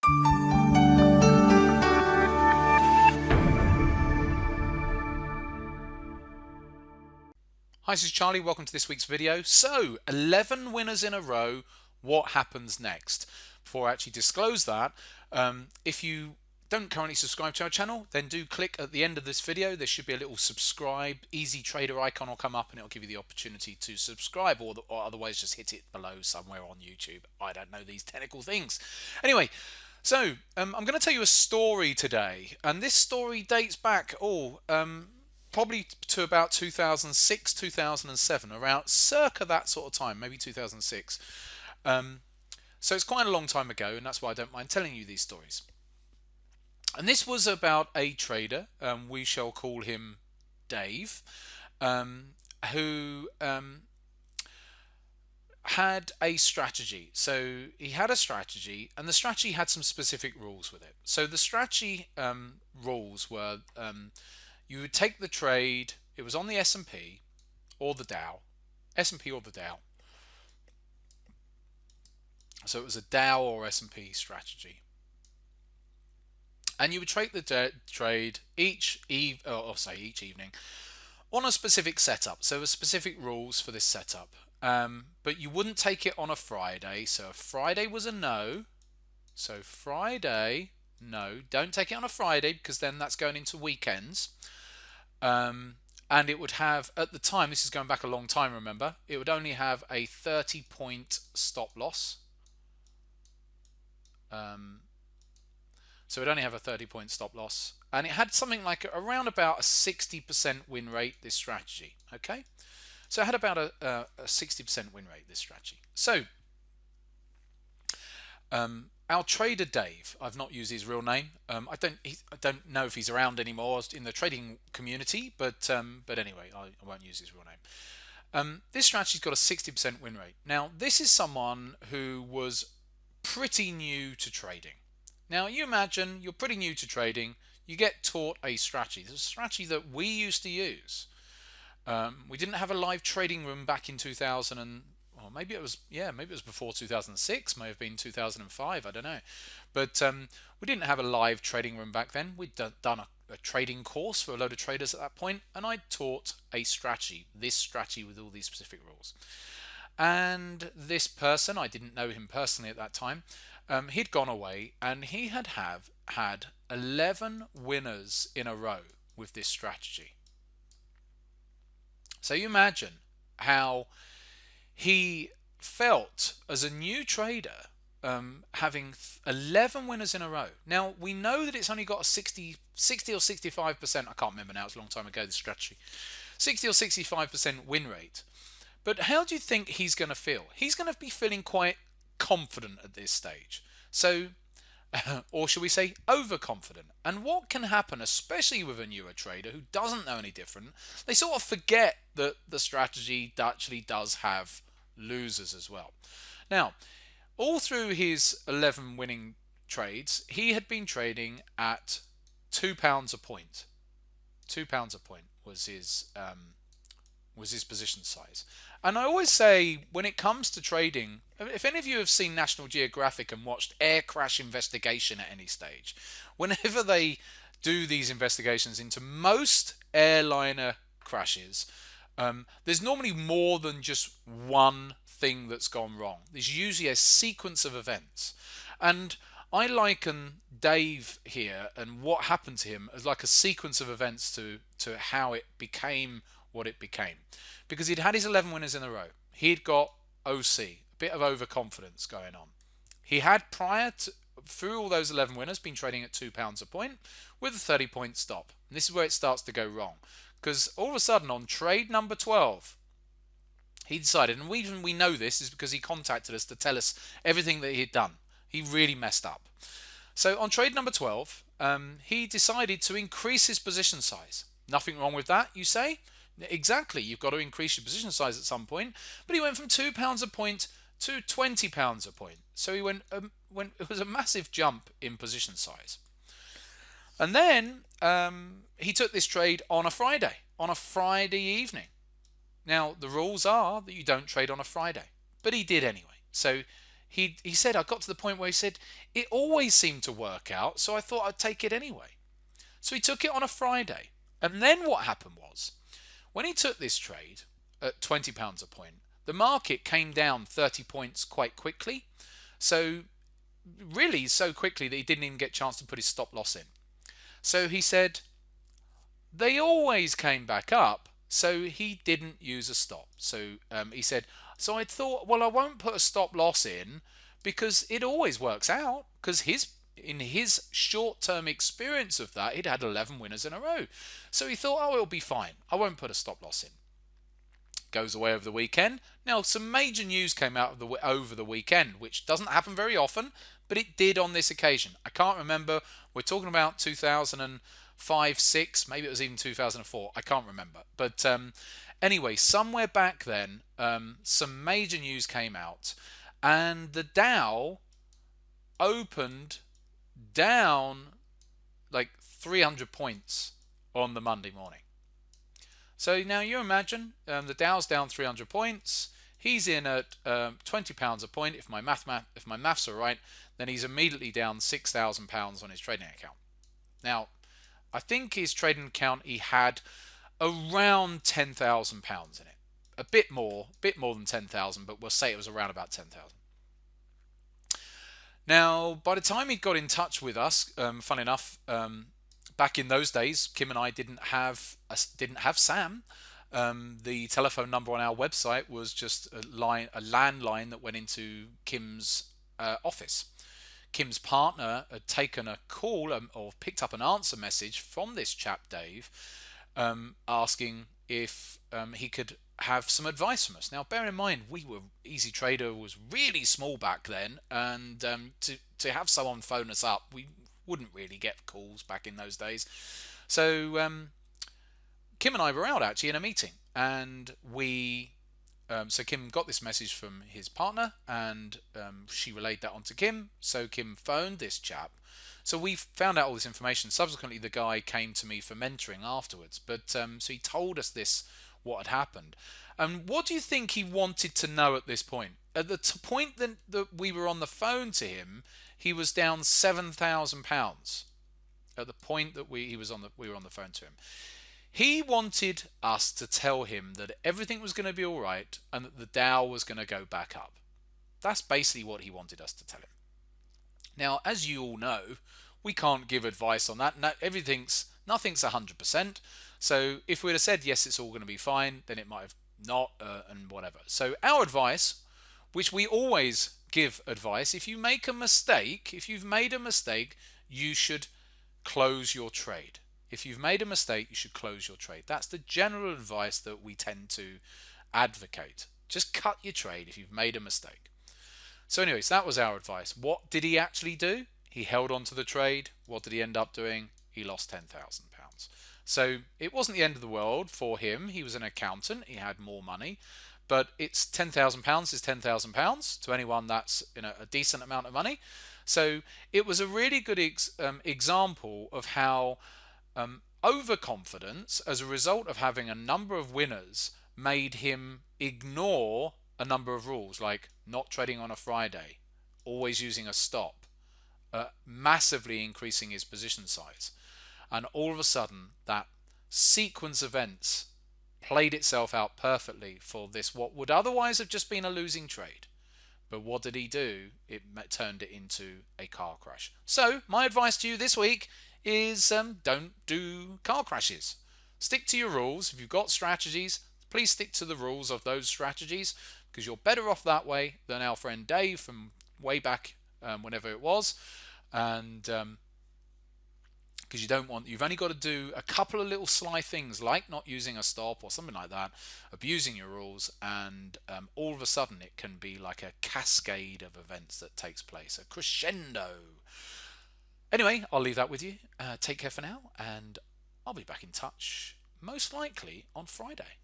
Hi, this is Charlie. Welcome to this week's video. So, 11 winners in a row. What happens next? Before I actually disclose that, if you don't currently subscribe to our channel, then do click at the end of this video. There should be a little subscribe Easy Trader icon will come up and it'll give you the opportunity to subscribe, or otherwise just hit it below somewhere on YouTube. I don't know these technical things. Anyway, so I'm going to tell you a story today, and this story dates back probably to about 2006, 2007, around circa that sort of time, maybe 2006. So it's quite a long time ago, and that's why I don't mind telling you these stories. And this was about a trader, we shall call him Dave, who had a strategy. So he had a strategy, and the strategy had some specific rules with it. So the strategy rules were you would take the trade, it was on the S&P or the Dow, S&P or the Dow. So it was a Dow or S&P strategy. And you would trade the trade each evening on a specific setup. So there were specific rules for this setup. But you wouldn't take it on a Friday. So a Friday was a no. So Friday, no. Don't take it on a Friday, because then that's going into weekends. And it would have, at the time, this is going back a long time, remember, it would only have a 30-point stop loss. So it would only have a 30-point stop loss, and it had something like around about a 60% win rate, this strategy. Okay, so it had about a 60% win rate, this strategy. So our trader Dave, I've not used his real name. I don't know if he's around anymore in the trading community, but anyway, I won't use his real name. This strategy's got a 60% win rate. Now, this is someone who was pretty new to trading. Now, you imagine you're pretty new to trading, you get taught a strategy. This is a strategy that we used to use. We didn't have a live trading room back in 2000, or maybe it was before 2006, may have been 2005, I don't know. But we didn't have a live trading room back then. We'd done a trading course for a load of traders at that point, and I taught a strategy, this strategy with all these specific rules. And this person, I didn't know him personally at that time, he'd gone away, and he had 11 winners in a row with this strategy. So you imagine how he felt as a new trader, having 11 winners in a row. Now, we know that it's only got a 60 or 65%, I can't remember now, it's a long time ago, this strategy, 60 or 65% win rate. But how do you think he's going to feel? He's going to be feeling quite confident at this stage. So, or should we say overconfident. And what can happen, especially with a newer trader who doesn't know any different, they sort of forget that the strategy actually does have losers as well. Now, all through his 11 winning trades, he had been trading at £2 a point. £2 a point was his position size. And I always say, when it comes to trading, if any of you have seen National Geographic and watched air crash investigation at any stage, whenever they do these investigations into most airliner crashes, there's normally more than just one thing that's gone wrong. There's usually a sequence of events. And I liken Dave here and what happened to him as like a sequence of events to how it became what it became. Because he'd had his 11 winners in a row. He'd got OC, a bit of overconfidence going on. He had through all those 11 winners, been trading at £2 a point with a 30-point stop. And this is where it starts to go wrong. Because all of a sudden, on trade number 12, he decided, and we know this is because he contacted us to tell us everything that he'd done. He really messed up. So on trade number 12, he decided to increase his position size. Nothing wrong with that, you say? Exactly, you've got to increase your position size at some point. But he went from £2 a point to £20 a point. So he went it was a massive jump in position size. And then he took this trade on a Friday evening. Now, the rules are that you don't trade on a Friday, but he did anyway. So he said I got to the point where he said it always seemed to work out, so I thought I'd take it anyway. So he took it on a Friday. And then what happened was, when he took this trade at £20 a point, the market came down 30 points quite quickly. So really so quickly that he didn't even get a chance to put his stop loss in. So he said they always came back up, so he didn't use a stop. So he said, so I thought, well, I won't put a stop loss in because it always works out, because in his short-term experience of that, he'd had 11 winners in a row. So he thought, oh, it'll be fine. I won't put a stop loss in. Goes away over the weekend. Now, some major news came out over the weekend, which doesn't happen very often, but it did on this occasion. I can't remember. We're talking about 2005, 6, maybe it was even 2004. I can't remember. But anyway, somewhere back then, some major news came out, and the Dow opened down like 300 points on the Monday morning. So now you imagine the Dow's down 300 points. He's in at £20 a point. If my maths are right, then he's immediately down £6,000 on his trading account. Now, I think his trading account, he had around £10,000 in it. A bit more than 10,000, but we'll say it was around about 10,000. Now, by the time he got in touch with us, fun enough, back in those days, Kim and I didn't have Sam. The telephone number on our website was just a landline that went into Kim's office. Kim's partner had taken a call or picked up an answer message from this chap Dave, asking if he could have some advice from us. Now, bear in mind, Easy Trader was really small back then, and to have someone phone us up, we wouldn't really get calls back in those days. So Kim and I were out actually in a meeting, and so Kim got this message from his partner, and she relayed that on to Kim. So Kim phoned this chap. So we found out all this information. Subsequently, the guy came to me for mentoring afterwards. But so he told us what had happened. And what do you think he wanted to know at this point? At the point that we were on the phone to him, he was down £7,000. At the point that we were on the phone to him, he wanted us to tell him that everything was going to be all right and that the Dow was going to go back up. That's basically what he wanted us to tell him. Now, as you all know, we can't give advice on that. Nothing's 100%. So if we'd have said yes, it's all going to be fine, then it might have not, and whatever. So our advice, which we always give advice, if you've made a mistake, you should close your trade. If you've made a mistake, you should close your trade. That's the general advice that we tend to advocate. Just cut your trade if you've made a mistake. So anyways, that was our advice. What did he actually do? He held on to the trade. What did he end up doing? He lost £10,000. So it wasn't the end of the world for him. He was an accountant. He had more money. But it's £10,000 is £10,000 to anyone that's a decent amount of money. So it was a really good example of how overconfidence, as a result of having a number of winners, made him ignore a number of rules, like not trading on a Friday, always using a stop, massively increasing his position size. And all of a sudden, that sequence of events played itself out perfectly for this, what would otherwise have just been a losing trade. But what did he do? It turned it into a car crash. So my advice to you this week is don't do car crashes. Stick to your rules. If you've got strategies, please stick to the rules of those strategies, because you're better off that way than our friend Dave from way back, whenever it was. And because you've only got to do a couple of little sly things, like not using a stop or something like that, abusing your rules, and all of a sudden it can be like a cascade of events that takes place, a crescendo. Anyway, I'll leave that with you. Take care for now, and I'll be back in touch most likely on Friday.